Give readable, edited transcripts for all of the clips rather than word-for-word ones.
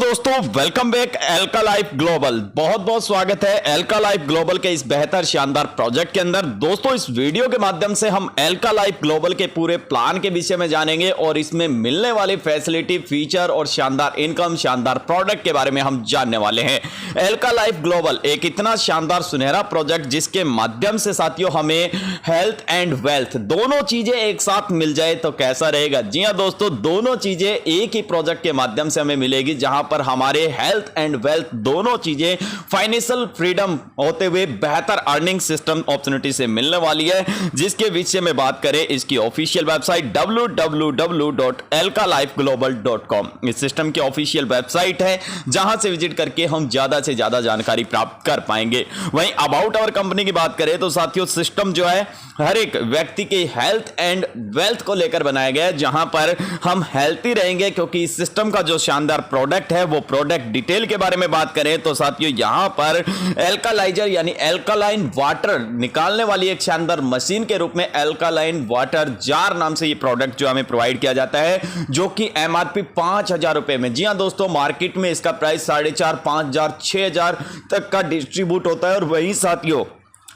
दोस्तों, welcome back एल्का life global. बहुत बहुत स्वागत है एल्का लाइफ ग्लोबल के इस बेहतर शानदार प्रोजेक्ट के अंदर। दोस्तों, इस वीडियो के माध्यम से हम एल्का लाइफ ग्लोबल के पूरे प्लान के विषय में जानेंगे और इसमें मिलने वाली फैसिलिटी, फीचर और शानदार इनकम, शानदार प्रोडक्ट के बारे में हम जानने वाले हैं। एल्का लाइफ ग्लोबल एक इतना शानदार सुनहरा प्रोजेक्ट जिसके माध्यम से साथियों हमें हेल्थ एंड वेल्थ दोनों चीजें एक साथ मिल जाए तो कैसा रहेगा। जी हां दोस्तों, दोनों चीजें एक ही प्रोजेक्ट के माध्यम से हमें मिलेगी, जहां पर हमारे हेल्थ एंड वेल्थ दोनों चीजें फाइनेंशियल फ्रीडम होते हुए बेहतर अर्निंग सिस्टम अपॉर्चुनिटी से मिलने वाली है। जिसके विषय में बात करें, इसकी ऑफिशियल वेबसाइट www.elkalifeglobal.com इस सिस्टम की ऑफिशियल वेबसाइट है, जहां से विजिट करके हम ज्यादा से ज्यादा जानकारी प्राप्त कर पाएंगे। वहीं अबाउट आवर कंपनी की बात करें तो साथियों, सिस्टम जो है हर एक व्यक्ति की हेल्थ एंड वेल्थ को लेकर बनाया गया है, जहां पर हम हेल्थी रहेंगे, क्योंकि इस सिस्टम का जो शानदार प्रोडक्ट है वो प्रोडक्ट डिटेल के बारे में बात करें तो साथियों यहां पर एल्कालाइजर यानी एल्कालाइन वाटर निकालने वाली एक शानदार मशीन के रूप में एल्कालाइन वाटर जार नाम से ये प्रोडक्ट जो हमें प्रोवाइड किया जाता है, जो कि एमआरपी 5,000 रुपए में। जी हां दोस्तों, मार्केट में इसका प्राइस 4,500, 5,000, 6,000 तक का डिस्ट्रीब्यूट होता है। और वही साथियों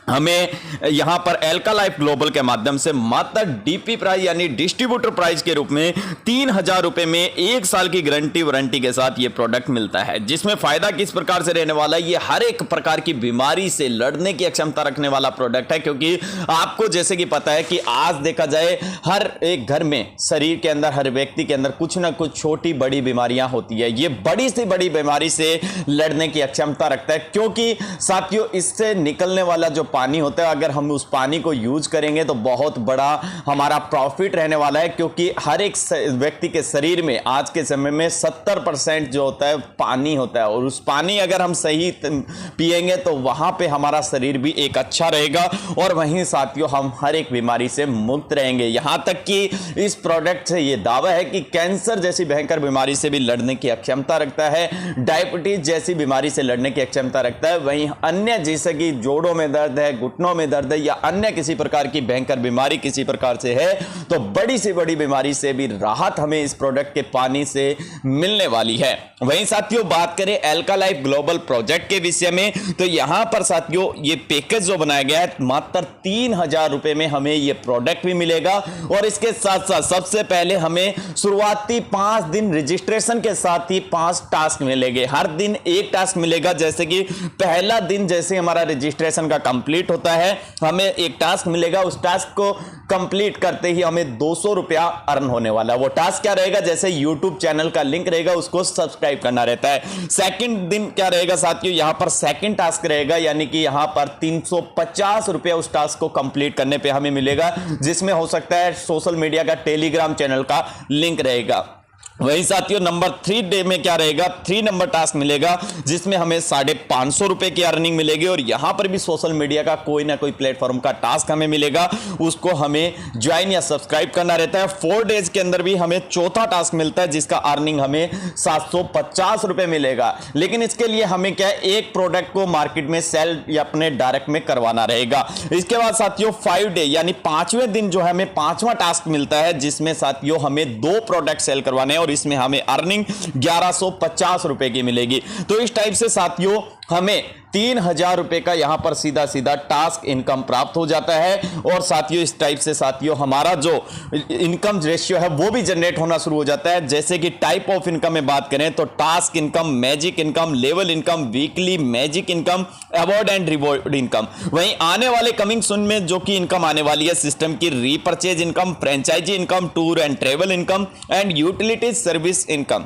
हमें यहां पर एल्का लाइफ ग्लोबल के माध्यम से मात्र डीपी प्राइस यानी डिस्ट्रीब्यूटर प्राइस के रूप में 3,000 रुपए में 1 साल की गारंटी वारंटी के साथ यह प्रोडक्ट मिलता है। जिसमें फायदा किस प्रकार से रहने वाला है, ये हर एक प्रकार की बीमारी से लड़ने की क्षमता रखने वाला प्रोडक्ट है। क्योंकि आपको जैसे कि पता है कि आज देखा जाए हर एक घर में, शरीर के अंदर, हर व्यक्ति के अंदर कुछ ना कुछ छोटी बड़ी बीमारियां होती है। ये बड़ी से बड़ी बीमारी से लड़ने की क्षमता रखता है, क्योंकि साथियों इससे निकलने वाला जो पानी होता है, अगर हम उस पानी को यूज करेंगे तो बहुत बड़ा हमारा प्रॉफिट रहने वाला है। क्योंकि हर एक व्यक्ति के शरीर में आज के समय में 70% जो होता है पानी होता है, और उस पानी अगर हम सही पिएंगे तो वहां पे हमारा शरीर भी एक अच्छा रहेगा, और वहीं साथियों हम हर एक बीमारी से मुक्त रहेंगे। यहां तक कि इस प्रोडक्ट से यह दावा है कि कैंसर जैसी भयंकर बीमारी से भी लड़ने की क्षमता रखता है, डायबिटीज जैसी बीमारी से लड़ने की क्षमता रखता है। वहीं अन्य जैसे कि जोड़ों में दर्द है, घुटनों में दर्द है, या अन्य किसी प्रकार की भयंकर बीमारी किसी प्रकार से है, तो बड़ी से बड़ी बीमारी से भी राहत हमें इस प्रोडक्ट के पानी से मिलने वाली है। वहीं साथियों बात करें एल्का लाइफ ग्लोबल प्रोजेक्ट के विषय में, तो यहां पर साथियों ये पैकेज जो बनाया गया है मात्र 3,000 रुपए में हमें ये प्रोडक्ट भी मिलेगा। और इसके साथ साथ सबसे पहले हमें शुरुआती 5 दिन रजिस्ट्रेशन के साथ ही 5 टास्क मिलेंगे। हर दिन एक टास्क मिलेगा। जैसे कि पहला दिन जैसे हमारा रजिस्ट्रेशन का कंप्लीट होता है, हमें एक टास्क मिलेगा। उस टास्क को कंप्लीट करते ही हमें 200 रुपया अर्न होने वाला है। वो टास्क क्या रहेगा, जैसे यूट्यूब चैनल का लिंक रहेगा, उसको सब्सक्राइब करना रहता है। सेकंड दिन क्या रहेगा साथियों, यहां पर सेकंड टास्क रहेगा, यानी कि यहां पर 350 रुपया उस टास्क को कंप्लीट करने पे हमें मिलेगा, जिसमें हो सकता है सोशल मीडिया का, टेलीग्राम चैनल का लिंक रहेगा। वही साथियों नंबर 3 डे में क्या रहेगा, 3 नंबर टास्क मिलेगा, जिसमें हमें 550 रुपए की अर्निंग मिलेगी। और यहां पर भी सोशल मीडिया का कोई ना कोई प्लेटफॉर्म का टास्क हमें मिलेगा, उसको हमें ज्वाइन या सब्सक्राइब करना रहता है। 4 डेज के अंदर भी हमें चौथा टास्क मिलता है, जिसका अर्निंग हमें 750 रुपए मिलेगा। लेकिन इसके लिए हमें क्या है, एक प्रोडक्ट को मार्केट में सेल या अपने डायरेक्ट में करवाना रहेगा। इसके बाद साथियों 5 डे यानी 5वें दिन जो है हमें 5वां टास्क मिलता है, जिसमें साथियों हमें 2 प्रोडक्ट सेल करवाने हैं, और इसमें हमें अर्निंग 1150 रुपए की मिलेगी। तो इस टाइप से साथियों हमें 3,000 रुपए का यहां पर सीधा सीधा टास्क इनकम प्राप्त हो जाता है। और साथियों इस टाइप से साथियों हमारा जो इनकम रेशियो है वो भी जनरेट होना शुरू हो जाता है। जैसे कि टाइप ऑफ इनकम में बात करें तो task income, magic income, level income, weekly magic income, award and reward income. वहीं आने वाले कमिंग सून में जो कि इनकम आने वाली है, सिस्टम की repurchase income, franchisee income, tour and travel income and utilities service income.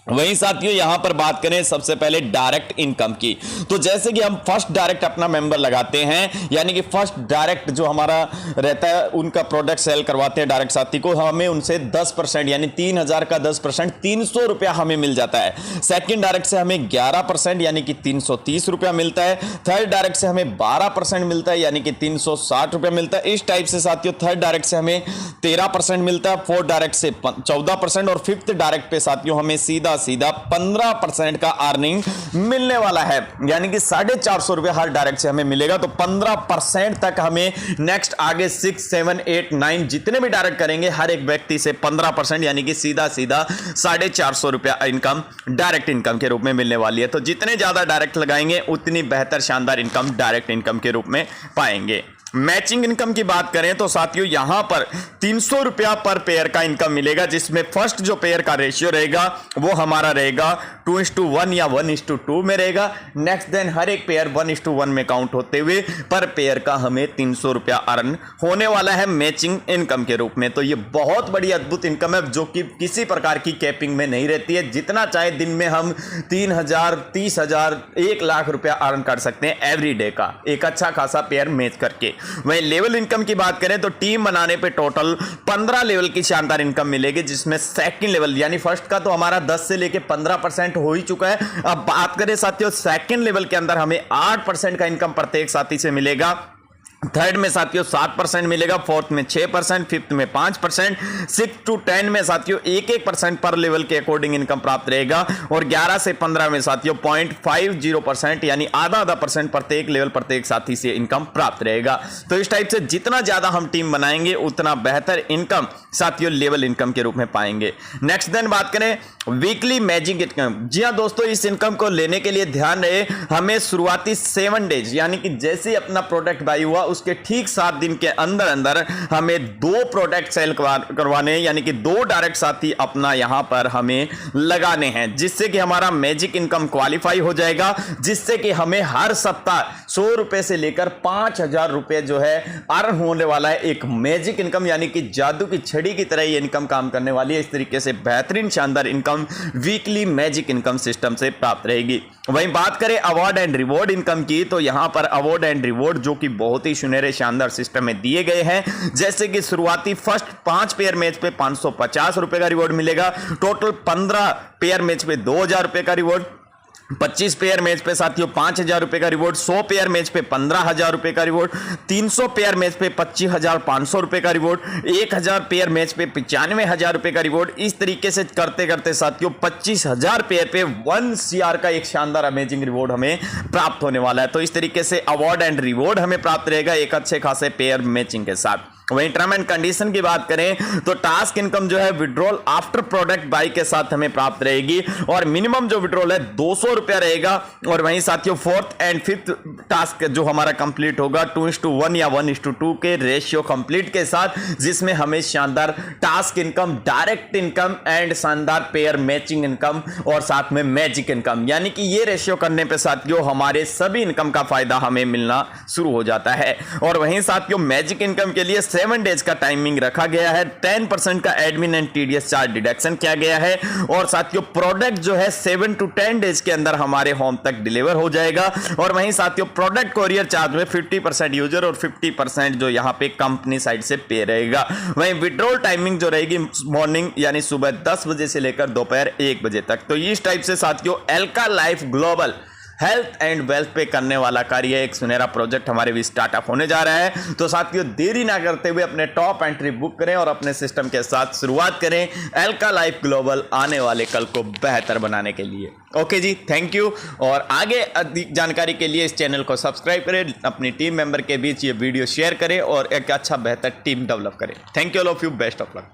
वहीं साथियों यहां पर बात करें सबसे पहले डायरेक्ट इनकम की, तो जैसे कि हम फर्स्ट डायरेक्ट अपना मेंबर लगाते हैं, यानी कि फर्स्ट डायरेक्ट जो हमारा रहता है उनका प्रोडक्ट सेल करवाते हैं डायरेक्ट साथी को, हमें उनसे 10% यानी 3,000 का 10% 300 रुपया हमें मिल जाता है। सेकंड डायरेक्ट से हमें 11% यानी कि 330 रुपया मिलता है। थर्ड डायरेक्ट से हमें 12% मिलता है, यानी कि 360 रुपया मिलता है। इस टाइप से साथियों थर्ड डायरेक्ट से हमें 13% मिलता है, फोर्थ डायरेक्ट से 14%, और फिफ्थ डायरेक्ट पे साथियों हमें सीधा सीधा 15% का अर्निंग मिलने वाला है, यानी कि 450 रुपए हर डायरेक्ट से हमें मिलेगा। तो 15% तक हमें नेक्स्ट आगे 6, 7, 8, 9 जितने भी डायरेक्ट करेंगे हर एक व्यक्ति से 15%, यानी कि सीधा 450 रुपया इनकम डायरेक्ट इनकम के रूप में मिलने वाली है। तो जितने ज्यादा डायरेक्ट लगाएंगे उतनी बेहतर शानदार इनकम डायरेक्ट इनकम के रूप में पाएंगे। मैचिंग इनकम की बात करें तो साथियों यहां पर 300 रुपया पर पेयर का इनकम मिलेगा, जिसमें फर्स्ट जो पेयर का रेशियो रहेगा वो हमारा रहेगा 2:1 या 1:2 में रहेगा। नेक्स्ट देन हर एक पेयर 1:1 में काउंट होते हुए पर पेयर का हमें 300 रुपया अर्न होने वाला है मैचिंग इनकम के रूप में। तो ये बहुत बड़ी अद्भुत इनकम है जो कि किसी प्रकार की कैपिंग में नहीं रहती है। जितना चाहे दिन में हम 3,000, 30,000, 1 लाख रुपया अर्न कर सकते हैं एवरी डे का एक अच्छा खासा पेयर मैच करके। वहीं लेवल इनकम की बात करें तो टीम बनाने पे टोटल 15 लेवल की शानदार इनकम मिलेगी, जिसमें सेकंड लेवल यानी फर्स्ट का तो हमारा 10 से लेके 15% हो ही चुका है। अब बात करें साथियों सेकंड लेवल के अंदर हमें 8% का इनकम प्रत्येक साथी से मिलेगा। थर्ड में साथियों 7% मिलेगा, फोर्थ में 6%, फिफ्थ में 5%, 6 to 10 में साथियों 1% पर लेवल के अकॉर्डिंग इनकम प्राप्त रहेगा और 11 से 15 में साथियों 0.50% यानी आधा परसेंट प्रत्येक लेवल प्रत्येक साथी से इनकम प्राप्त रहेगा। तो इस टाइप से जितना ज्यादा हम टीम बनाएंगे उतना बेहतर इनकम साथियों लेवल इनकम के रूप में पाएंगे। नेक्स्ट देन बात करें वीकली मैजिक इनकम। जी हाँ दोस्तों, इस इनकम को लेने के लिए ध्यान रहे हमें शुरुआती 7 डेज यानी कि जैसे अपना प्रोडक्ट बाई हुआ उसके ठीक 7 दिन के अंदर अंदर हमें 2 प्रोडक्ट सेल करवाने यानी कि 2 डायरेक्ट साथी अपना यहां पर हमें लगाने हैं, जिससे कि हमारा मैजिक इनकम क्वालिफाई हो जाएगा, जिससे कि हमें हर सप्ताह 100 रुपए से लेकर 5,000 रुपए जो है अर्न होने वाला है। एक मैजिक इनकम यानी कि जादू की छड़ी की तरह ये इनकम काम करने वाली है। इस तरीके से बेहतरीन शानदार income weekly magic income system से प्राप्त रहेगी। वहीं बात करें अवार्ड एंड रिवॉर्ड इनकम की तो यहां पर अवार्ड एंड रिवॉर्ड जो कि बहुत ही सुनहरे शानदार सिस्टम में दिए गए हैं, जैसे कि शुरुआती फर्स्ट 5 पेयर मैच पे 550 रुपए का रिवॉर्ड मिलेगा, टोटल 15 पेयर मैच पे 2,000 रुपए का रिवॉर्ड, 25 पेयर मैच पे साथियों 5,000 रुपए का रिवॉर्ड, 100 पेयर मैच पे 15,000 रुपए का रिवॉर्ड, 300 पेयर मैच पे 25,500 रुपए का रिवॉर्ड, 1,000 पेयर मैच पे 95,000 रुपए का रिवॉर्ड। इस तरीके से करते करते साथियों 25,000 पेयर पे 1 CR का एक शानदार अमेजिंग रिवॉर्ड हमें प्राप्त होने वाला है। तो इस तरीके से अवार्ड एंड रिवॉर्ड हमें प्राप्त रहेगा एक अच्छे खासे पेयर मैचिंग के साथ। वहीं टर्म एंड कंडीशन की बात करें तो टास्क इनकम जो है विड्रॉल आफ्टर प्रोडक्ट बाई के साथ हमें प्राप्त रहेगी और मिनिमम जो विड्रॉल है 200 रुपया रहेगा। और वहीं साथियों 4th एंड 5th टास्क जो हमारा कंप्लीट होगा 2:1 या 1:2 के रेशियो कंप्लीट के साथ, जिसमें हमें शानदार task income, direct income and शानदार पेयर मैचिंग इनकम और साथ में मैजिक इनकम, यानी कि ये रेशियो करने पे साथियों हमारे सभी इनकम का फायदा हमें मिलना शुरू हो जाता है। और वहीं साथियों मैजिक इनकम के लिए 7 डेज का टाइमिंग रखा गया है, 10% का admin and TDS charge deduction किया गया है और साथियों प्रोडक्ट जो है 7 to 10 डेज के अंदर हमारे होम तक डिलीवर हो जाएगा। और वहीं साथियों प्रोडक्ट कोरियर चार्ज में 50% यूजर और 50% जो यहां पे कंपनी साइड से पे रहेगा। वहीं विड्रॉल टाइमिंग जो रहेगी मॉर्निंग यानी सुबह 10 बजे से लेकर दोपहर 1 बजे तक। तो इस टाइप से साथियों एल्का life global health and wealth पे करने वाला कार्य एक सुनहरा प्रोजेक्ट हमारे भी स्टार्टअप होने जा रहा है। तो साथियों देरी ना करते हुए अपने टॉप एंट्री बुक करें और अपने सिस्टम के साथ शुरुआत करें एल्का लाइफ ग्लोबल आने वाले कल को बेहतर बनाने के लिए। ओके जी, थैंक यू। और आगे अधिक जानकारी के लिए इस चैनल को सब्सक्राइब करें, अपनी टीम मेंबर के बीच ये वीडियो शेयर करें और एक अच्छा बेहतर टीम डेवलप करें। Thank you all of you, best of luck.